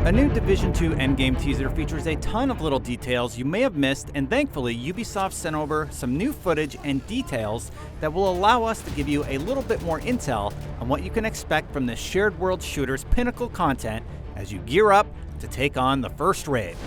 A new Division 2 Endgame teaser features a ton of little details you may have missed, and thankfully Ubisoft sent over some new footage and details that will allow us to give you a little bit more intel on what you can expect from this shared world shooter's pinnacle content as you gear up to take on the first raid.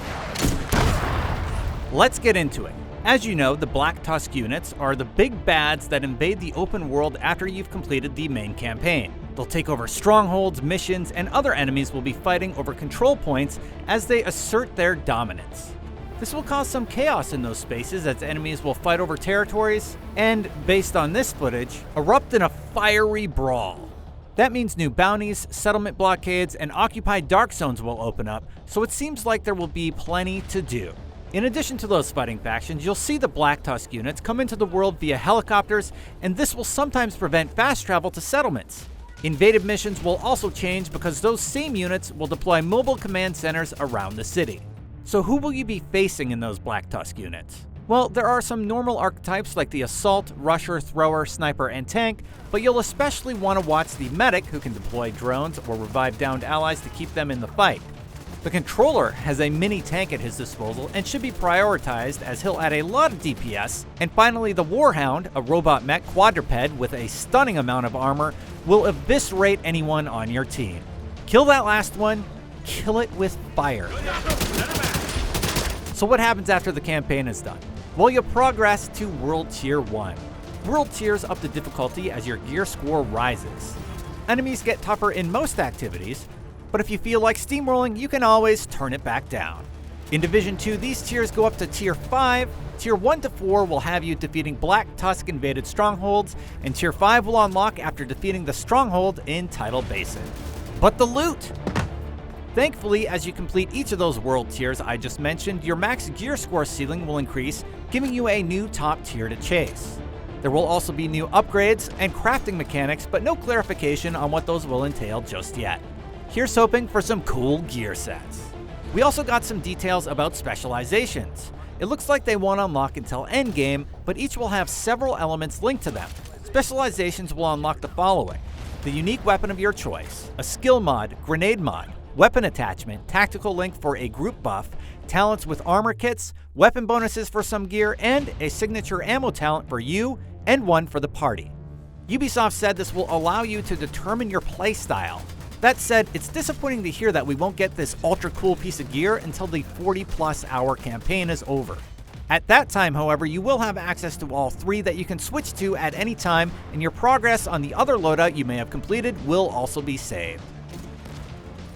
Let's get into it. As you know, the Black Tusk units are the big bads that invade the open world after you've completed the main campaign. They'll take over strongholds, missions, and other enemies will be fighting over control points as they assert their dominance. This will cause some chaos in those spaces as enemies will fight over territories and, based on this footage, erupt in a fiery brawl. That means new bounties, settlement blockades, and occupied dark zones will open up, so it seems like there will be plenty to do. In addition to those fighting factions, you'll see the Black Tusk units come into the world via helicopters, and this will sometimes prevent fast travel to settlements. Invaded missions will also change because those same units will deploy mobile command centers around the city. So who will you be facing in those Black Tusk units? Well, there are some normal archetypes like the Assault, Rusher, Thrower, Sniper, and Tank, but you'll especially want to watch the Medic, who can deploy drones or revive downed allies to keep them in the fight. The Controller has a mini tank at his disposal and should be prioritized as he'll add a lot of DPS. And finally, the Warhound, a robot mech quadruped with a stunning amount of armor, will eviscerate anyone on your team. Kill that last one, kill it with fire. So what happens after the campaign is done? Well, you progress to World Tier 1. World tiers up the difficulty as your gear score rises. Enemies get tougher in most activities, but if you feel like steamrolling, you can always turn it back down. In Division 2, these tiers go up to Tier 5. Tier 1 to 4 will have you defeating Black Tusk invaded strongholds, and Tier 5 will unlock after defeating the stronghold in Tidal Basin. But the loot! Thankfully, as you complete each of those world tiers I just mentioned, your max gear score ceiling will increase, giving you a new top tier to chase. There will also be new upgrades and crafting mechanics, but no clarification on what those will entail just yet. Here's hoping for some cool gear sets. We also got some details about Specializations. It looks like they won't unlock until Endgame, but each will have several elements linked to them. Specializations will unlock the following: the unique weapon of your choice, a skill mod, grenade mod, weapon attachment, tactical link for a group buff, talents with armor kits, weapon bonuses for some gear, and a signature ammo talent for you and one for the party. Ubisoft said this will allow you to determine your playstyle. That said, it's disappointing to hear that we won't get this ultra cool piece of gear until the 40+ hour campaign is over. At that time, however, you will have access to all three that you can switch to at any time, and your progress on the other loadout you may have completed will also be saved.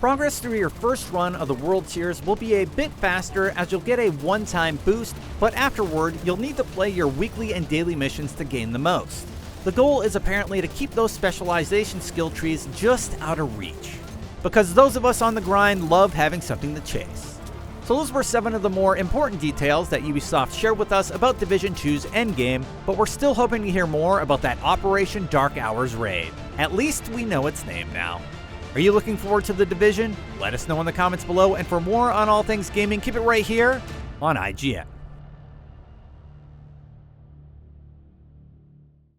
Progress through your first run of the world tiers will be a bit faster as you'll get a one-time boost, but afterward, you'll need to play your weekly and daily missions to gain the most. The goal is apparently to keep those specialization skill trees just out of reach, because those of us on the grind love having something to chase. So those were 7 of the more important details that Ubisoft shared with us about Division 2's Endgame, but we're still hoping to hear more about that Operation Dark Hours raid. At least we know its name now. Are you looking forward to the Division? Let us know in the comments below, and for more on all things gaming, keep it right here on IGN.